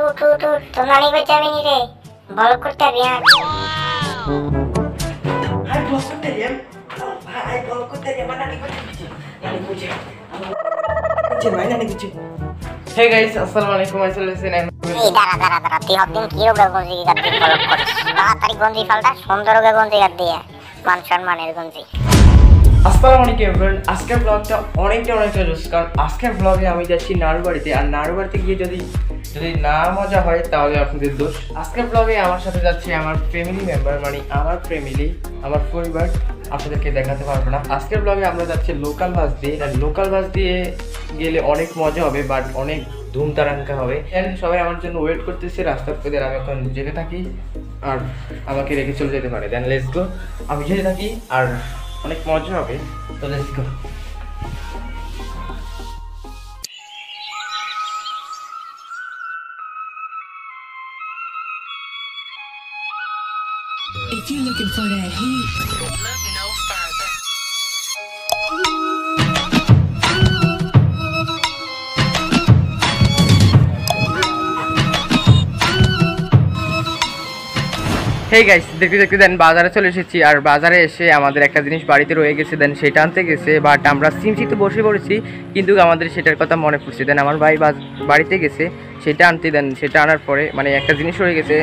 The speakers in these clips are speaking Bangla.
উঠ উঠ উঠ, তো নানি কই যাবি নি রে? বল করতে বিয়া। Hai blog করতে রে hai blog করতে রে মানে নানি কইছে ভাই নানি কইছে। হে গাইস আসসালামু আলাইকুম আসসালামু এই দাঁড়া তুই হকদিন কি রোগা গঞ্জি গাদ্দি ফলো করিস? তাড়াতাড়ি গঞ্জি ফালটা, সুন্দর রোগা গঞ্জি গাদ্দি মান সম্মানের গঞ্জি। আসসালামু আলাইকুম এভরিওয়ান। আজকের ব্লগটা অনেকটা জোস, কারণ আজকের ব্লগে আমি যাচ্ছি নাড়ু বাড়িতে, আর নাড়ু বাড়িতে গিয়ে যদি না মজা হয় তাহলে আপনাদের দোষ। আজকের ব্লগে আমার সাথে যাচ্ছে আমার ফ্যামিলি মেম্বার, মানে আমার ফ্যামিলি, আমার পরিবার, আপনাদেরকে দেখাতে পারবো না। আজকের ব্লগে আমরা যাচ্ছি লোকাল বাস দিয়ে, আর লোকাল বাস দিয়ে গেলে অনেক মজা হবে, বাট অনেক ধুমতারাঙ্কা হবে। সবাই আমার জন্য ওয়েট করতেছে রাস্তার পথে, আমি এখন যেতে থাকি আর আমাকে রেখে চলে যেতে পারে। দেন লেটস গো, আমি যেতে থাকি আর অনেক মজা হবে, তো let's go. If you're looking for that heat, look no further. Hey guys, দেখতে দেন বাজারে চলে এসেছি, আর বাজারে এসে আমাদের একটা জিনিস বাড়িতে রয়ে গেছে, দেন সেটা আনতে গেছে। বাট আমরা সিমসিতে বসে পড়েছি, কিন্তু আমাদের সেটার কথা মনে পড়ছে। দেন আমার ভাই বাড়িতে গেছে সেটা আনতে, দেন সেটা আনার পরে মানে একটা জিনিস রয়ে গেছে,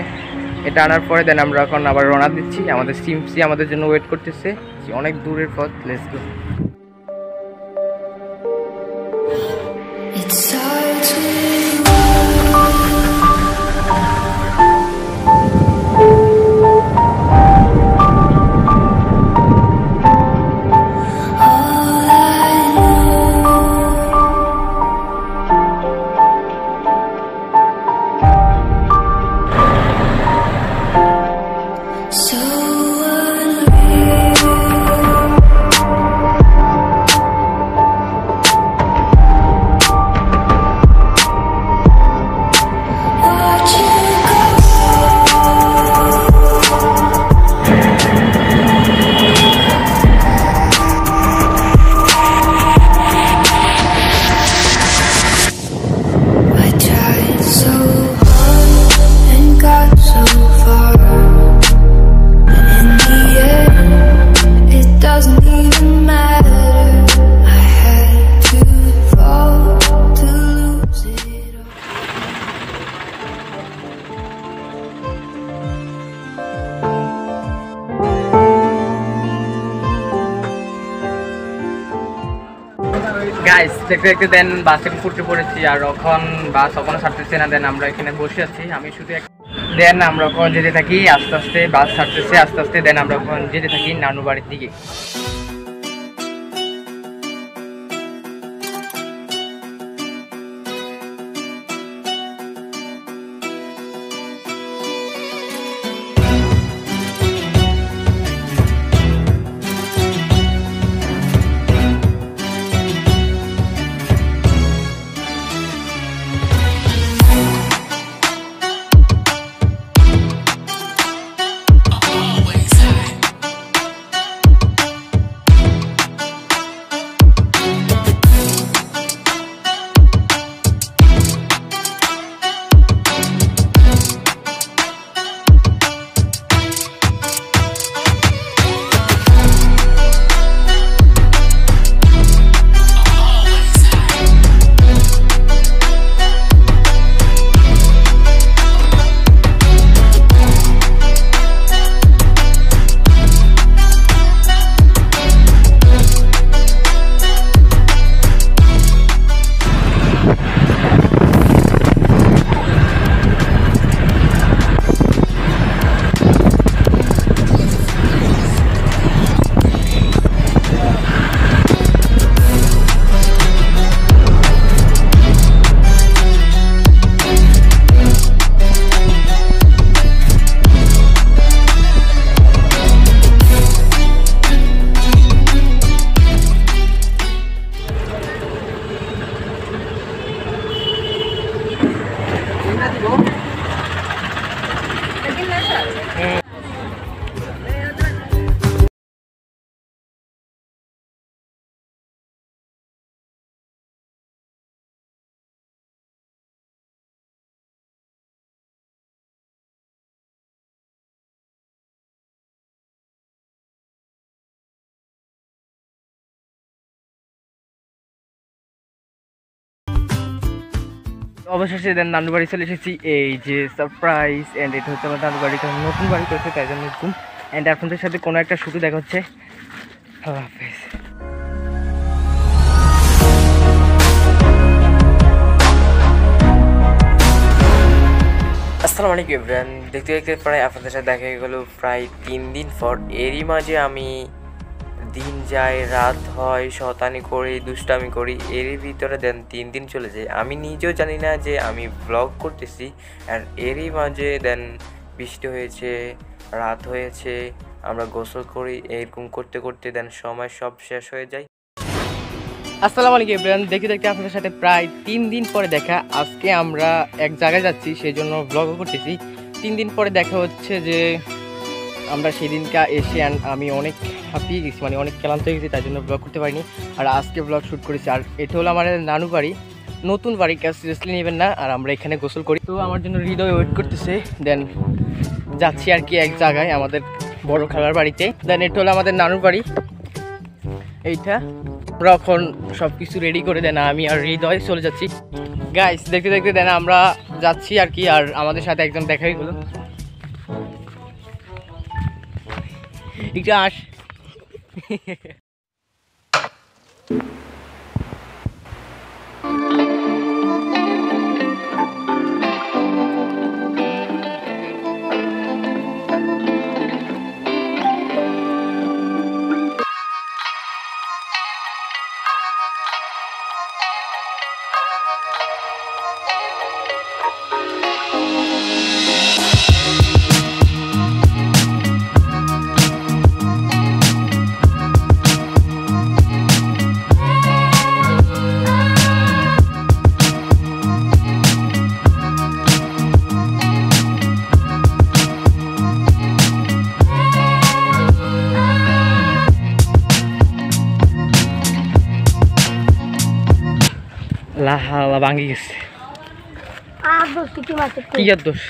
এটা আনার পরে দেন আমরা এখন আবার রওনা দিচ্ছি। আমাদের সিমসি আমাদের জন্য ওয়েট করতেছে, অনেক দূরের পথ। Let's go. গাইস দেখতে দেন বাসে ফুটে পড়েছি, আর এখন বাস কখনো ছাড়তেছে না। দেন আমরা এখানে বসে আছি, আমি শুধু দেন আমরা এখন যেতে থাকি আস্তে আস্তে, বাস ছাড়তেছে আস্তে আস্তে। দেন আমরা এখন যেতে থাকি নানু বাড়ির দিকে। অবশেষে দেন নানু বাড়ি চলে এসেছি, এই যে সারপ্রাইজ। অ্যান্ড এটা হচ্ছে আমার নানু বাড়িতে নতুন বাড়ি করছে, তাই জন্য ঘুম। অ্যান্ড আপনাদের সাথে কোনো একটা শুধু দেখা হচ্ছে। আল্লাহ হাফেজ। আসসালামু আলাইকুম এভরিওয়ান, দেখতে দেখতে প্রায় আপনাদের সাথে দেখা গেলো প্রায় 3 দিন পর। এরই মাঝে আমি দিন যায় রাত হয়, শয়তানি করি, দুষ্টামি করি, এরই ভিতরে দেন 3 দিন চলে যায়। আমি নিজেও জানি না যে আমি ব্লগ করতেছি। আর এরই মাঝে দেন বৃষ্টি হয়েছে, রাত হয়েছে, আমরা গোসল করি, এরকম করতে করতে দেন সময় সব শেষ হয়ে যায়। আসসালামু আলাইকুম এভরিওয়ান, দেখতে দেখতে আপনাদের সাথে প্রায় 3 দিন পরে দেখা। আজকে আমরা এক জায়গায় যাচ্ছি, সেই জন্য ব্লগও করতেছি। 3 দিন পরে দেখা হচ্ছে যে আমরা সেদিনকা এসে আমি অনেক হাঁপিয়ে গেছি, মানে অনেক ক্লান্ত হয়ে গেছি, তাই জন্য ব্লগ করতে পারিনি। আর আজকে ব্লগ শ্যুট করেছি। আর এটা হলো আমার নানু বাড়ি, নতুন বাড়ি, কাজ সিরিয়াসলি নেবেন না। আর আমরা এখানে গোসল করি, তো আমার জন্য হৃদয় ওয়েট করতেছে। দেন যাচ্ছি আর কি এক জায়গায় আমাদের বড় খালার বাড়িতে। দেন এটা হলো আমাদের নানুর বাড়ি, এইটা। আমরা এখন সব কিছু রেডি করে দেন, আমি আর হৃদয় চলে যাচ্ছি। গাইস দেখতে দেখতে দেন আমরা যাচ্ছি আর কি। আর আমাদের সাথে একজন দেখা হয়ে গেল, একটু আস। লাহা ভাঙি গেছে। কি আর দোষ?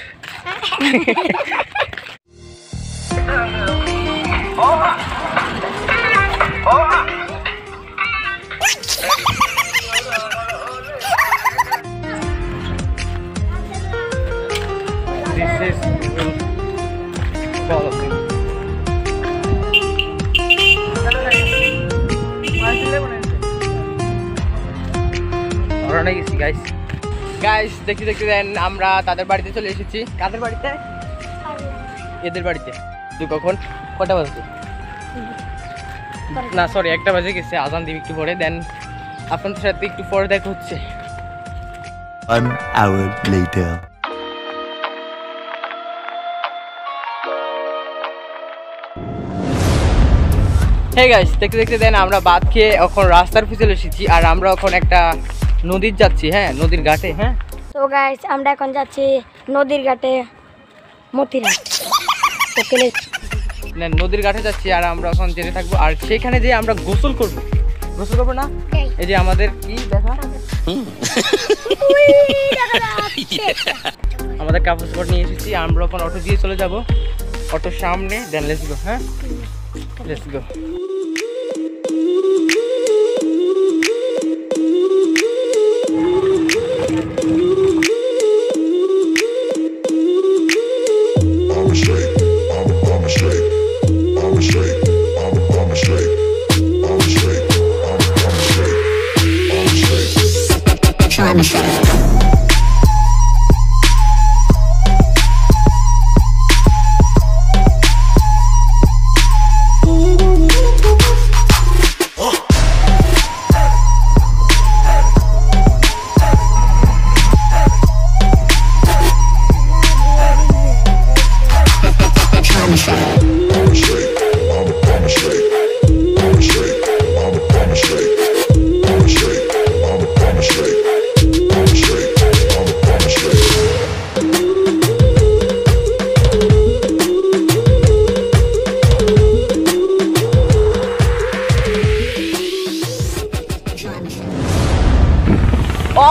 গাইস দেখতে দেখতে দেন আমরা তাদের বাড়িতে চলে এসেছি। কাদের বাড়িতে? এদের বাড়িতে। তুই কখন কটা বাজে? না সরি 1টা বাজে গেছে, আজান দিবি একটু পরে। দেন আপনাদের সাথে একটু পরে দেখা হচ্ছে। 1 hour later. হে গাইস দেখতে দেখতে দেন আমরা ভাত খেয়ে এখন রাস্তার পিছনে এসেছি। আর আমরা এখন একটা নদীর যাচ্ছি, হ্যাঁ নদীর ঘাটে। হ্যাঁ তো গাইস আমরা এখন যাচ্ছি নদীর ঘাটে, মতিরাট। নদীর ঘাটে যাচ্ছি আর আমরা এখন যেতে থাকবো। আর সেখানে যে আমরা গোসল করবো, গোসল করবো না, এই যে আমাদের কি দেখা, আমাদের কাপড় চোপড় নিয়ে এসেছি। আমরা এখন অটো দিয়ে চলে যাব, অটোর সামনে। Then let's go. হ্যাঁ লেটস গো।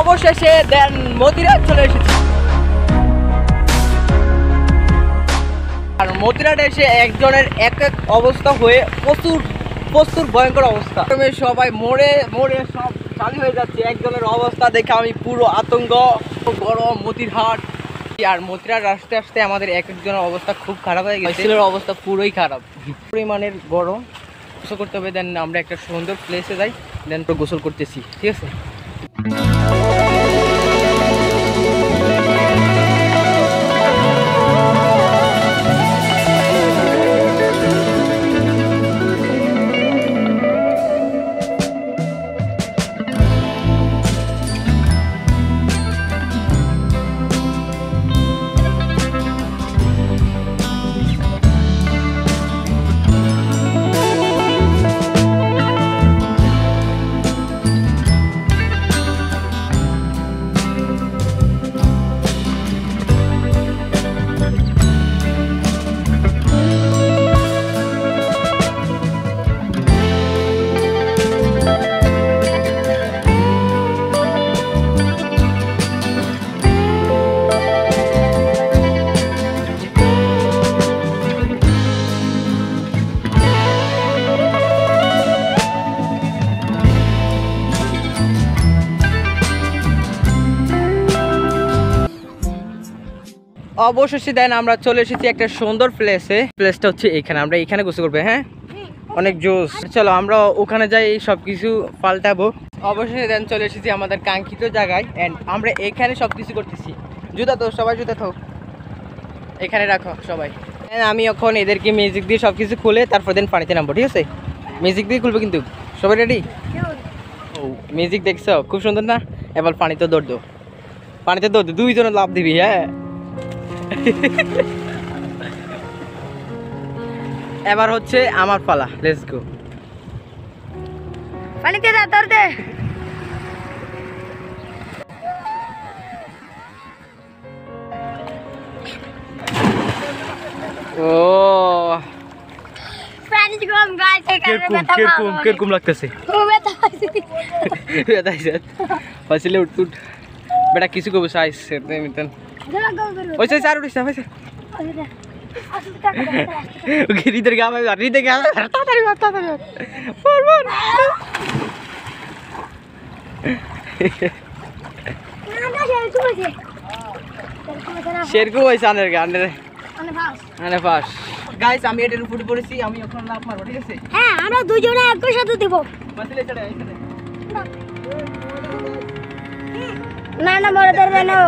অবশেষে দেন মতিরাট চলে এসেছি। আর মতিরাট এসে একজনের এক এক অবস্থা হয়ে প্রচুর প্রচুর ভয়ঙ্কর অবস্থা। সবাই মরে মরে সব চালু হয়ে যাচ্ছে। একজনের অবস্থা দেখে আমি পুরো আতঙ্ক গরম মতিরহাট। আর মতিরার আসতে আসতে আমাদের এক একজনের অবস্থা খুব খারাপ হয়ে গেছে, ছেলের অবস্থা পুরোই খারাপ, পরিমাণের গরম। গোসল করতে হবে, দেন আমরা একটা সুন্দর প্লেসে যাই, দেন গোসল করতেছি, ঠিক আছে। অবশেষে দেন আমরা চলে এসেছি একটা সুন্দর প্লেসে। প্লেসটা হচ্ছে এখানে, আমরা এখানে গোসল করবো। হ্যাঁ, অনেক জোস। চলো আমরা ওখানে যাই, সব কিছু পাল্টাবো। অবশেষে দেন চলে এসেছি আমাদের কাঙ্ক্ষিত জায়গায়, অ্যান্ড আমরা এখানে সব কিছু করতেছি। জুতা তো সবাই জুতা থাক, এখানে রাখো সবাই। আমি এখন এদেরকে মিউজিক দিয়ে সব কিছু খুলে তারপর দেন পানিতে নামবো, ঠিক আছে? মিউজিক দিয়ে খুলবো কিন্তু। সবাই রেডি? ও মিউজিক দেখছো, খুব সুন্দর না? এবার পানিতে দৌড় দো, পানিতে দৌড় দো, দুইজনে লাভ দিবি। হ্যাঁ, এবার হচ্ছে আমার পালা, লেটস গো। পানিতে যা, তোর দে। ও পানি কম গাইস, কিরকম লাগতেছে? ফাইলে উঠ উঠ বেটা, কিছু করবো সাইজ মিতন ওই সাইজ আর উঠিস না ভাই। হৃদের গামে হৃদে গামে তাড়াতাড়ি তাড়াতাড়ি বল বল। শেরকু হইছে আনের গানের আনে পাস। গাইস আমি এটার উপরে পড়েছি, আমি এখন লাফ মারবো, ঠিক আছে? হ্যাঁ, আমরা দুজনে একই সাথে দেব। বাসলে চড়ে আইছে না না, মরে ধরবে না।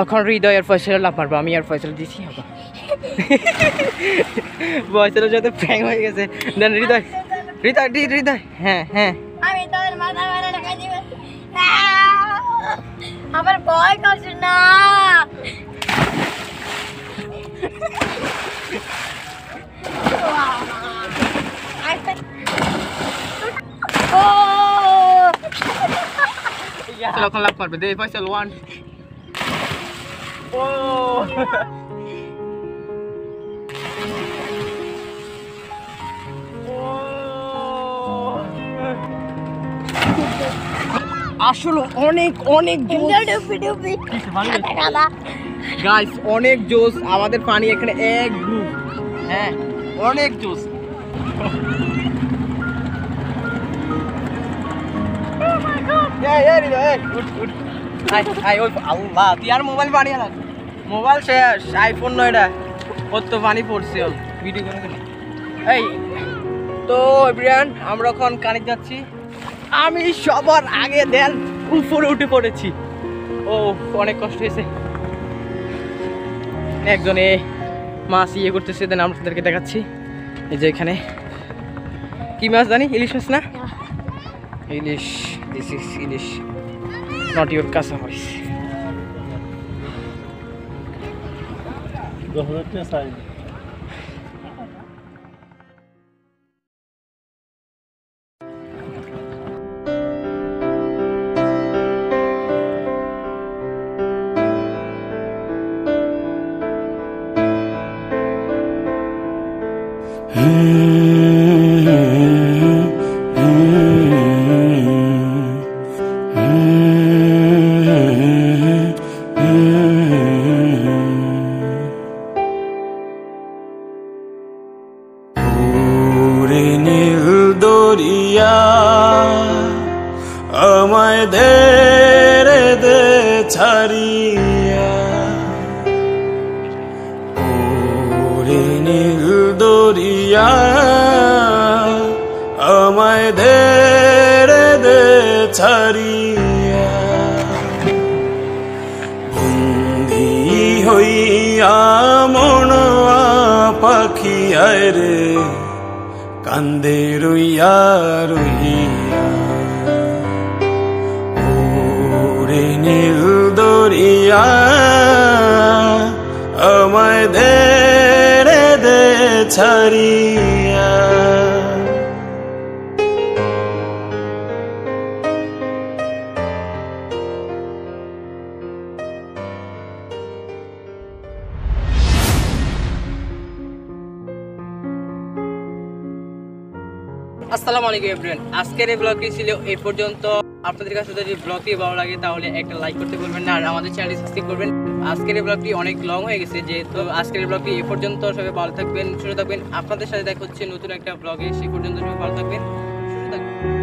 এখন হৃদয় আর ফয়সালা লাফ মারবো, আমি আর ফয়সালা দিছি হবে। ফয়সালা যাতে ফ্যাং হয়ে গেছে। দেন হৃদয় হৃদয় হৃদয়, হ্যাঁ হ্যাঁ আমি তোর মাথা মেরে রেখে দিব। আমার ভয় করছে না। চলো এখন লাফ মারবে, দে ফয়সাল 1 ও আসলে অনেক অনেক গাইস, অনেক জোস আমাদের পানি এখানে এক গ্রুপ। হ্যাঁ, অনেক জোস। আল্লাহ, তুই আর মোবাইল পানি আনা, মোবাইল শেষ, আইফোন নয় এটা, ওর তো পানি পড়ছে ভিডিও করে। এই তো এভরিওয়ান, আমরা এখন কানে যাচ্ছি। আমি সবার আগে দেন উপরে উঠে পড়েছি। ও অনেক কষ্ট হয়েছে। একজনে মাছ ইয়ে করতেছে, দেন আমরা তাদেরকে দেখাচ্ছি। এই যে এখানে কি মাছ জানি, ইলিশ মাছ না? Ilish, this is ilish, not your kacha maach. দরিয়া আমায় দে রে দে ছাড়িয়া ওরে নীল দরিয়া আমায় দে রে দে ছাড়িয়া বন্দি হইয়া মনয়া পাখি আয় রে কান্দে রইয়া রইয়া ওরে নীল দরিয়া আমায় দে রে দে ছাড়িয়া আসসালামু আলাইকুম এভরিওয়ান, আজকের এই ব্লগটি ছিল এই পর্যন্ত। আপনাদের কাছে যদি ব্লগটি ভালো লাগে তাহলে একটা লাইক করতে বলবেন না, আর আমাদের চ্যানেলটি সাবস্ক্রাইব করবেন। আজকের এই ব্লগটি অনেক লং হয়ে গেছে, যেহেতু আজকের এই ব্লগটি এই পর্যন্ত। সবাই ভালো থাকবেন, সুস্থ থাকবেন। আপনাদের সাথে দেখা হচ্ছে নতুন একটা ব্লগে। সেই পর্যন্ত সবাই ভালো থাকবেন, সুস্থ থাকবেন।